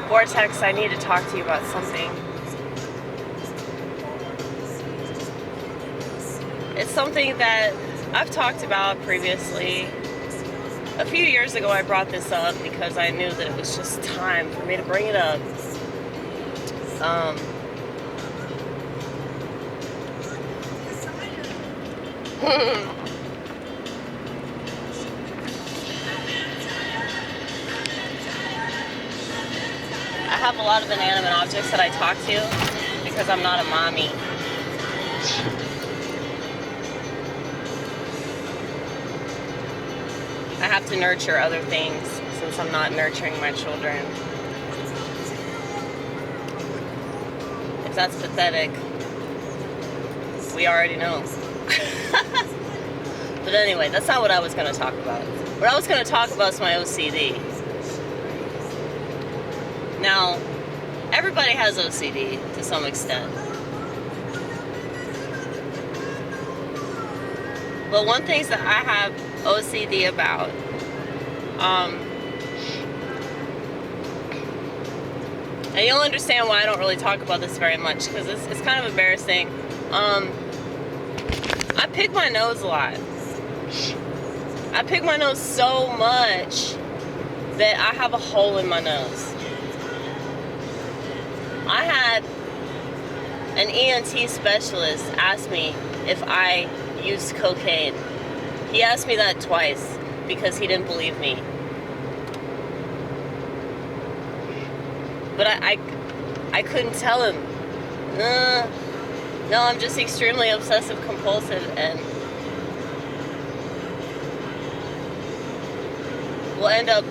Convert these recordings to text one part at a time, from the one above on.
Vortex, I need to talk to you about something. It's something that I've talked about previously. A few years ago I brought this up because I knew that it was just time for me to bring it up. I have a lot of inanimate objects that I talk to because I'm not a mommy. I have to nurture other things since I'm not nurturing my children. If that's pathetic, we already know. But anyway, that's not what I was going to talk about. What I was going to talk about is my OCD. Now, everybody has OCD to some extent. But one thing that I have OCD about, and you'll understand why I don't really talk about this very much, because it's kind of embarrassing. I pick my nose a lot. I pick my nose so much that I have a hole in my nose. I had an ENT specialist ask me if I used cocaine. He asked me that twice because he didn't believe me. But I couldn't tell him. No, I'm just extremely obsessive compulsive and we'll end up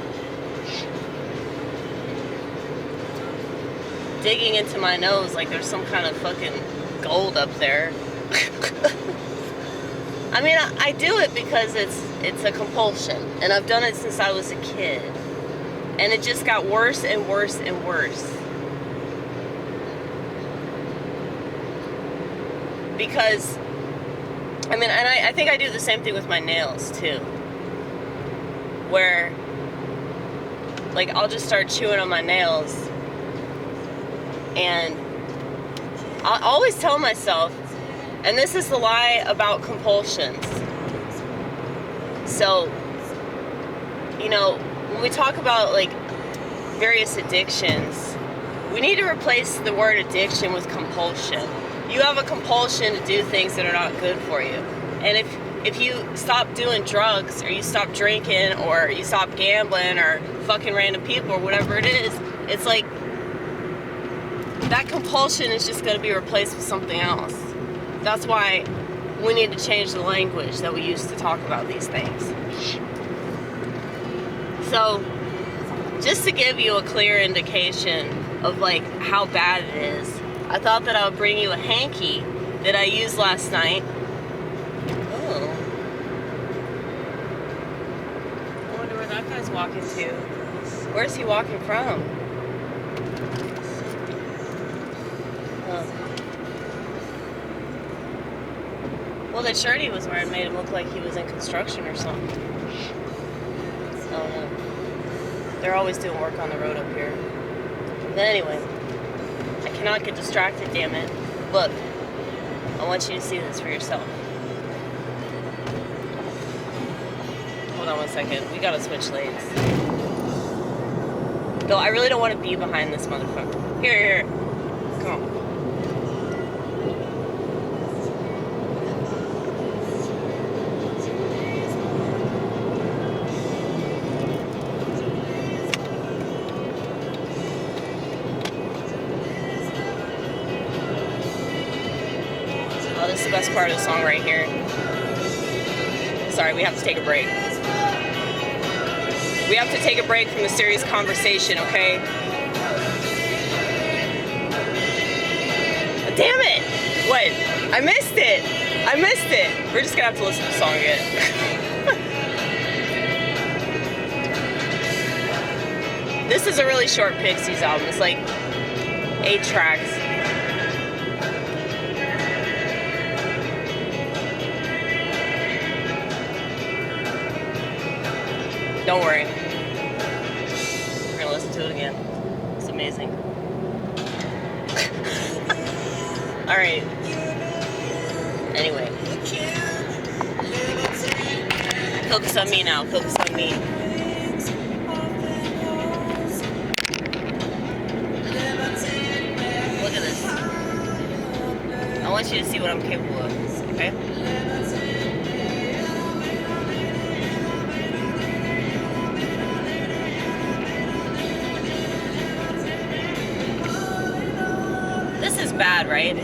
digging into my nose like there's some kind of fucking gold up there. I mean, I do it because it's a compulsion, and I've done it since I was a kid, and it just got worse and worse and worse. Because, I mean, and I think I do the same thing with my nails too, where, like, I'll just start chewing on my nails, and I always tell myself, and this is the lie about compulsions. So, you know, when we talk about, like, various addictions, we need to replace the word addiction with compulsion. You have a compulsion to do things that are not good for you. And if you stop doing drugs, or you stop drinking, or you stop gambling, or fucking random people, or whatever it is, it's like, that compulsion is just going to be replaced with something else. That's why we need to change the language that we use to talk about these things. So, just to give you a clear indication of, like, how bad it is, I thought that I would bring you a hanky that I used last night. Oh. I wonder where that guy's walking to. Where's he walking from? Well, the shirt he was wearing made him look like he was in construction or something. I don't know. They're always doing work on the road up here. But anyway, I cannot get distracted, damn it. Look, I want you to see this for yourself. Hold on one second. We gotta switch lanes. No, I really don't want to be behind this motherfucker. Here. Come on. This is the best part of the song right here. Sorry, we have to take a break. We have to take a break from the serious conversation, okay? Damn it! What? I missed it! We're just gonna have to listen to the song again. This is a really short Pixies album. It's like 8 tracks. Don't worry. We're gonna listen to it again. It's amazing. Alright. Anyway. Focus on me now. Focus on me. Look at this. I want you to see what I'm capable of, okay? This is bad, right?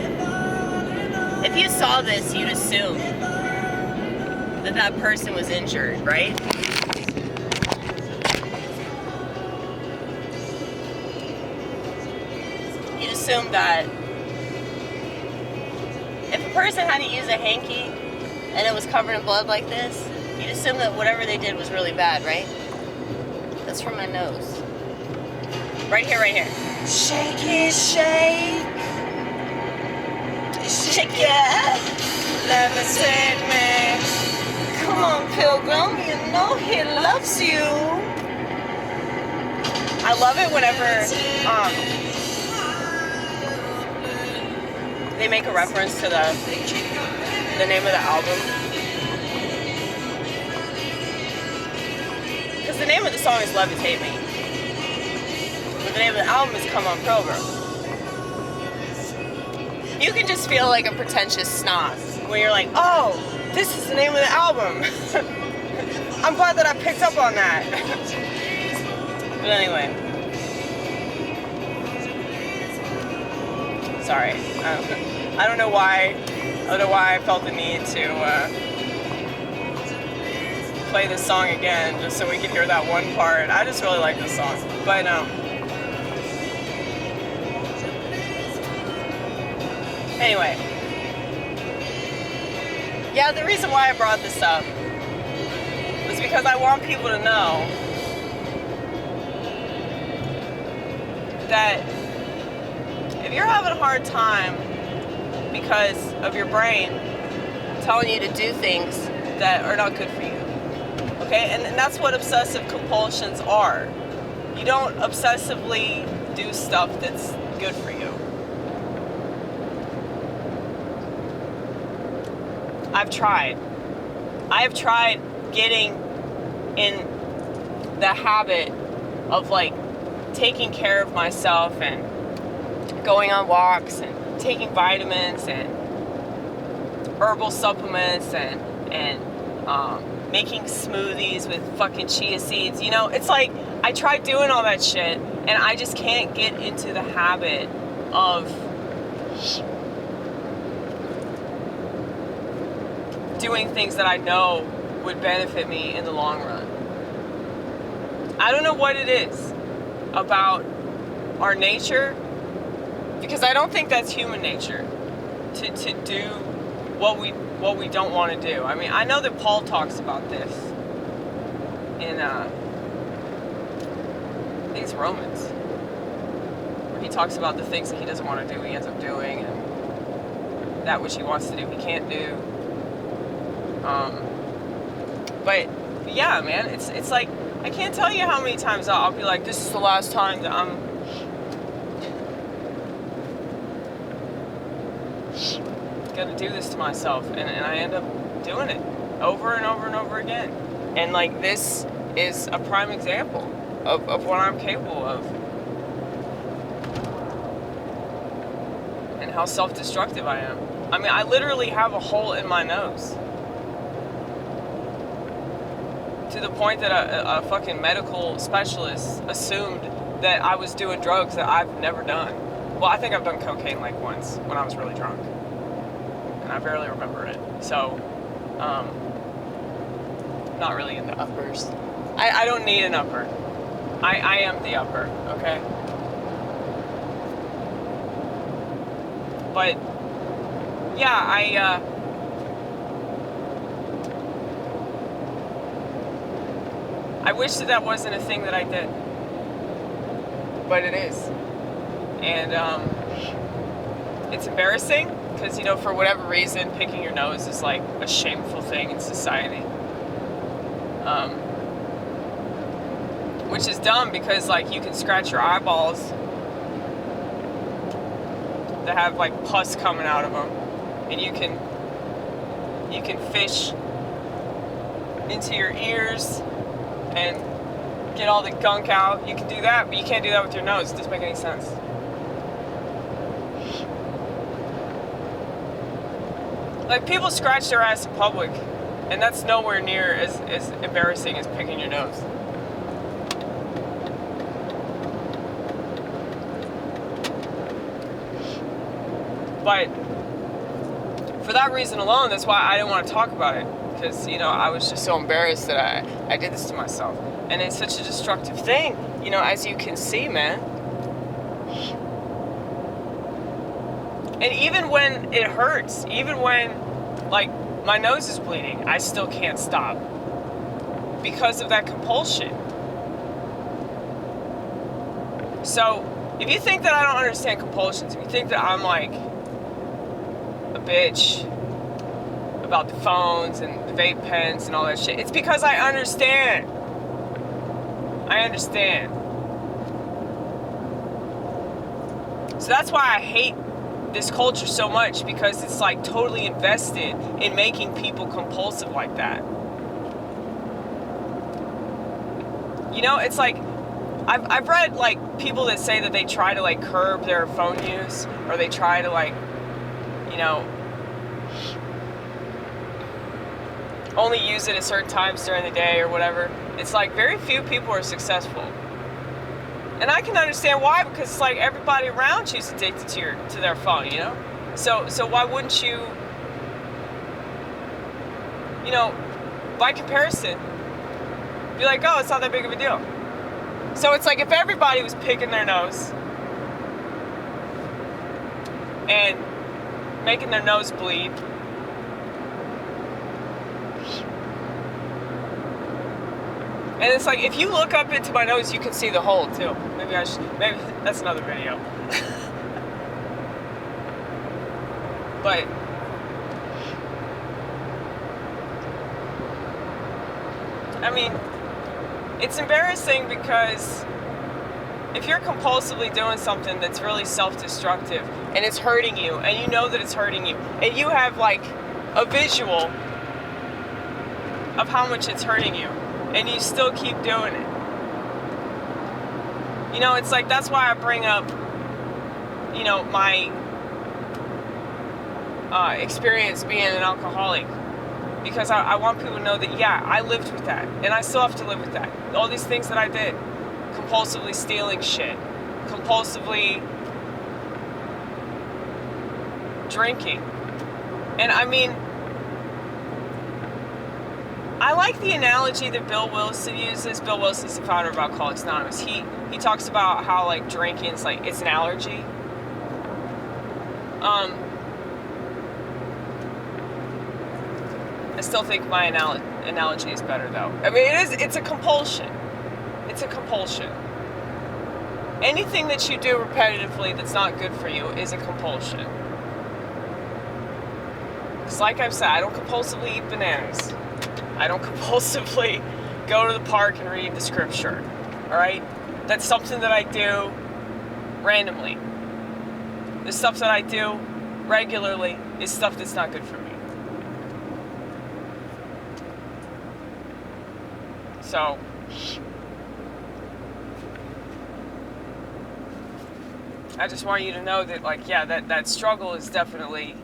If you saw this, you'd assume that that person was injured, right? You'd assume that if a person had to use a hanky and it was covered in blood like this, you'd assume that whatever they did was really bad, right? That's from my nose. Right here, right here. Shake it, shake. Shake it. Levitate me. Come on, pilgrim. You know he loves you. I love it whenever they make a reference to the name of the album. Because the name of the song is Levitate Me. But the name of the album is Come On Pilgrim. You can just feel like a pretentious snob when you're like, oh, this is the name of the album. I'm glad that I picked up on that. But anyway. Sorry. I don't know why I felt the need to play this song again just so we could hear that one part. I just really like this song. But anyway. Yeah, the reason why I brought this up was because I want people to know that if you're having a hard time because of your brain telling you to do things that are not good for you, okay? And that's what obsessive compulsions are. You don't obsessively do stuff that's good for you. I've tried getting in the habit of like taking care of myself and going on walks and taking vitamins and herbal supplements and making smoothies with fucking chia seeds. You know, it's like I tried doing all that shit and I just can't get into the habit of doing things that I know would benefit me in the long run. I don't know what it is about our nature, because I don't think that's human nature to do what we don't want to do. I mean, I know that Paul talks about this in I think it's Romans, where he talks about the things that he doesn't want to do, he ends up doing, and that which he wants to do, he can't do. But yeah, man, it's like, I can't tell you how many times I'll be like, this is the last time that I'm gonna do this to myself, and I end up doing it over and over and over again. And like, this is a prime example of what I'm capable of, and how self-destructive I am. I mean, I literally have a hole in my nose, to the point that a fucking medical specialist assumed that I was doing drugs that I've never done. Well, I think I've done cocaine like once when I was really drunk, and I barely remember it. So, not really in the uppers. I don't need an upper. I am the upper, okay? But, yeah, I wish that wasn't a thing that I did, but it is. And it's embarrassing because, you know, for whatever reason, picking your nose is like a shameful thing in society. Which is dumb because, like, you can scratch your eyeballs that have like pus coming out of them, and you can fish into your ears and get all the gunk out. You can do that, but you can't do that with your nose. It doesn't make any sense. Like, people scratch their ass in public, and that's nowhere near as embarrassing as picking your nose. But for that reason alone, that's why I didn't want to talk about it. Because, you know, I was just so embarrassed that I did this to myself. And it's such a destructive thing, you know, as you can see, man. And even when it hurts, even when, like, my nose is bleeding, I still can't stop. Because of that compulsion. So, if you think that I don't understand compulsions, if you think that I'm, like, a bitch about the phones and the vape pens and all that shit, it's because I understand. I understand. So that's why I hate this culture so much, because it's like totally invested in making people compulsive like that. You know, it's like I've read like people that say that they try to like curb their phone use, or they try to like, you know, only use it at certain times during the day or whatever. It's like very few people are successful. And I can understand why, because it's like everybody around you is addicted to their phone, you know? So why wouldn't you, you know, by comparison, be like, oh, it's not that big of a deal. So it's like if everybody was picking their nose and making their nose bleed, and it's like, if you look up into my nose, you can see the hole, too. Maybe that's another video. But, I mean, it's embarrassing because if you're compulsively doing something that's really self-destructive, and it's hurting you, and you know that it's hurting you, and you have, like, a visual of how much it's hurting you, and you still keep doing it. You know, it's like, that's why I bring up, you know, my experience being an alcoholic. Because I want people to know that, yeah, I lived with that. And I still have to live with that. All these things that I did. Compulsively stealing shit. Compulsively drinking. And I mean, I like the analogy that Bill Wilson uses. Bill Wilson's the founder of Alcoholics Anonymous. He talks about how, like, drinking is like, it's an allergy. I still think my analogy is better, though. I mean, it's a compulsion. It's a compulsion. Anything that you do repetitively that's not good for you is a compulsion. Because like I've said, I don't compulsively eat bananas. I don't compulsively go to the park and read the scripture. Alright? That's something that I do randomly. The stuff that I do regularly is stuff that's not good for me. So, I just want you to know that, like, yeah, that struggle is definitely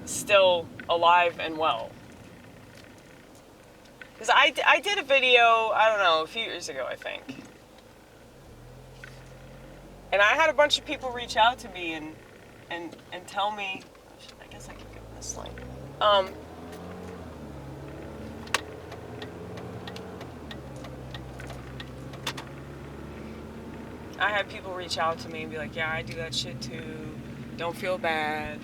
still alive and well. Because I did a video, I don't know, a few years ago, I think. And I had a bunch of people reach out to me and tell me, I guess I can get this light. I had people reach out to me and be like, yeah, I do that shit too. Don't feel bad.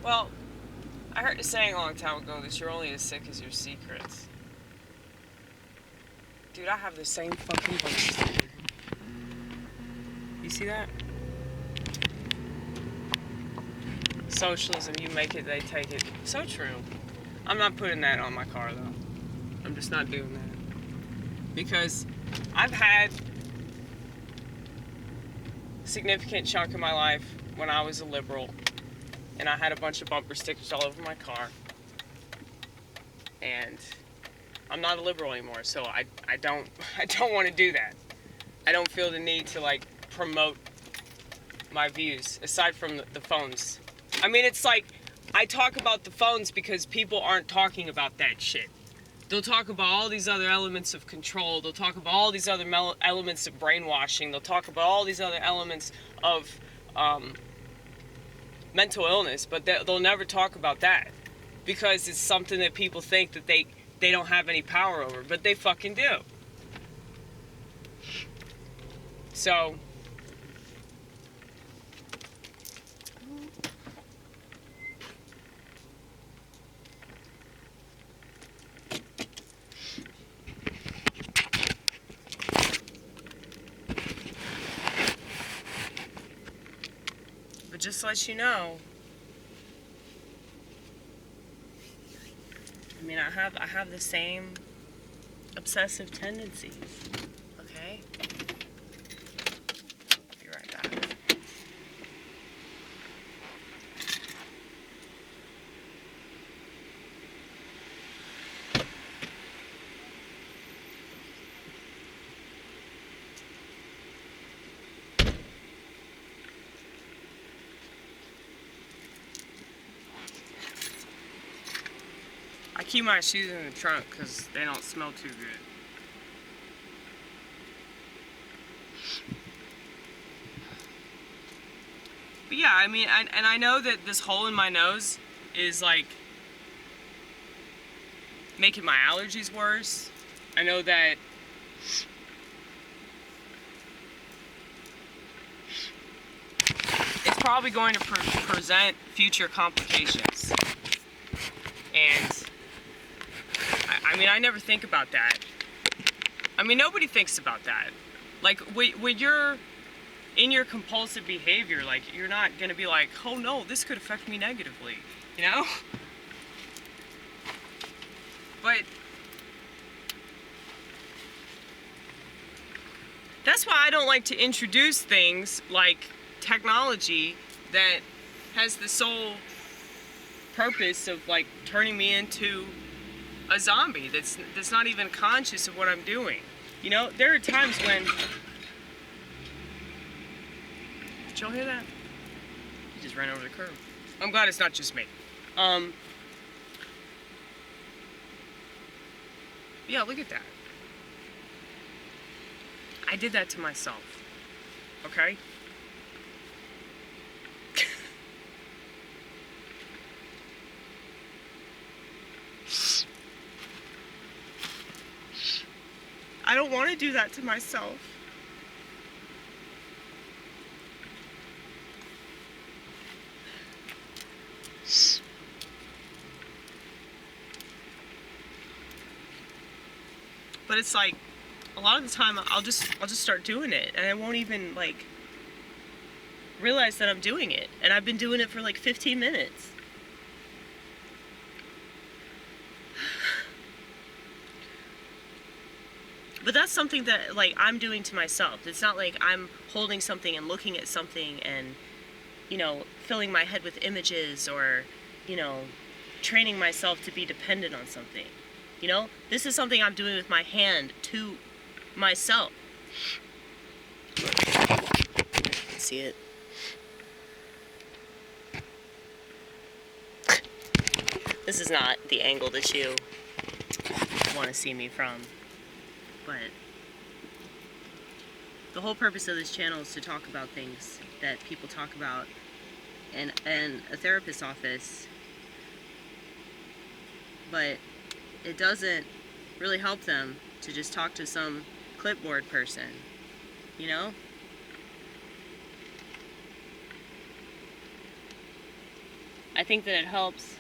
Well, I heard a saying a long time ago that you're only as sick as your secrets. Dude, I have the same fucking voice. You see that? Socialism, you make it, they take it. So true. I'm not putting that on my car, though. I'm just not doing that. because I've had a significant chunk of my life when I was a liberal, and I had a bunch of bumper stickers all over my car, and I'm not a liberal anymore, so I don't want to do that. I don't feel the need to like promote my views aside from the phones. I mean, it's like I talk about the phones because people aren't talking about that shit. They'll talk about all these other elements of control. They'll talk about all these other elements of brainwashing. They'll talk about all these other elements of mental illness, but they'll never talk about that because it's something that people think that they don't have any power over, but they fucking do. So, but just to let you know, I mean, I have the same obsessive tendencies. Okay? Be right back. I keep my shoes in the trunk because they don't smell too good. But yeah, I mean, and I know that this hole in my nose is like making my allergies worse. I know that it's probably going to present future complications. And I mean, I never think about that. I mean, nobody thinks about that. Like, when you're in your compulsive behavior, like, you're not gonna be like, oh no, this could affect me negatively, you know? But that's why I don't like to introduce things like technology that has the sole purpose of, like, turning me into a zombie that's not even conscious of what I'm doing. You know, there are times when... Did y'all hear that? He just ran over the curb. I'm glad it's not just me. Yeah, look at that. I did that to myself. Okay? I don't want to do that to myself. But it's like, a lot of the time I'll just start doing it, and I won't even like realize that I'm doing it. And I've been doing it for like 15 minutes. But that's something that, like, I'm doing to myself. It's not like I'm holding something and looking at something and, you know, filling my head with images or, you know, training myself to be dependent on something. You know? This is something I'm doing with my hand to myself. See it? This is not the angle that you want to see me from. But the whole purpose of this channel is to talk about things that people talk about in a therapist's office, but it doesn't really help them to just talk to some clipboard person, you know? I think that it helps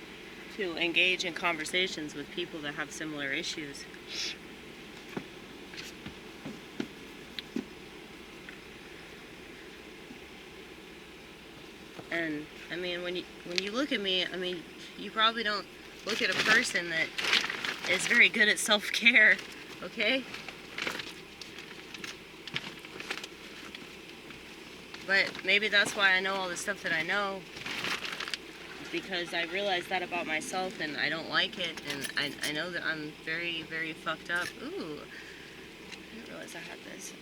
to engage in conversations with people that have similar issues. And I mean, when you look at me, I mean, you probably don't look at a person that is very good at self-care, okay? But maybe that's why I know all the stuff that I know, because I realized that about myself and I don't like it, and I know that I'm very, very fucked up. Ooh, I didn't realize I had this.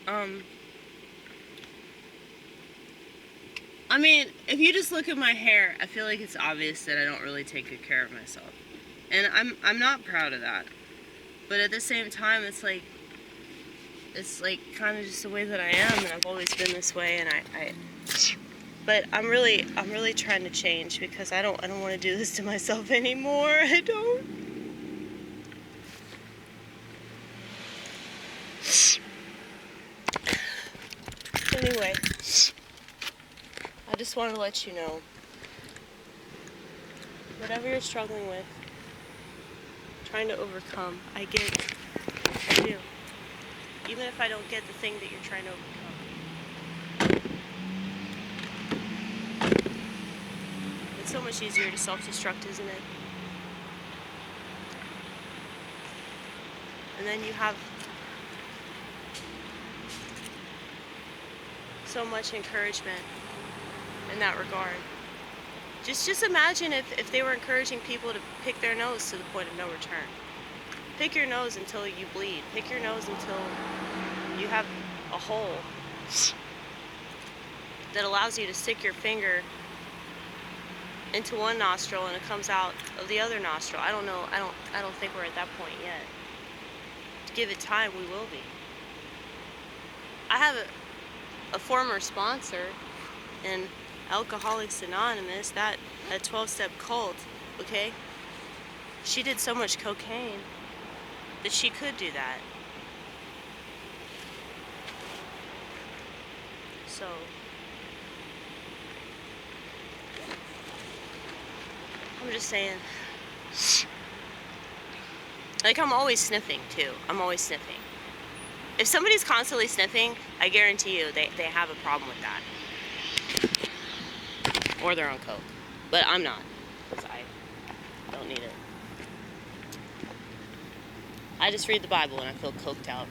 I mean, if you just look at my hair, I feel like it's obvious that I don't really take good care of myself. And I'm not proud of that. But at the same time, it's like kind of just the way that I am, and I've always been this way, and but I'm really trying to change, because I don't want to do this to myself anymore. I don't. Anyway, I just want to let you know, whatever you're struggling with, trying to overcome, I get it. I do. Even if I don't get the thing that you're trying to overcome. It's so much easier to self-destruct, isn't it? And then you have so much encouragement in that regard. Just imagine if they were encouraging people to pick their nose to the point of no return. Pick your nose until you bleed. Pick your nose until you have a hole that allows you to stick your finger into one nostril and it comes out of the other nostril. I don't know. I don't think we're at that point yet. Give it time, we will be. I have a former sponsor in Alcoholics Anonymous, that 12-step cult, okay? She did so much cocaine that she could do that. So, I'm just saying, like, I'm always sniffing too. I'm always sniffing. If somebody's constantly sniffing, I guarantee you they have a problem with that. Or they're on coke. But I'm not, because I don't need it. I just read the Bible and I feel coked out.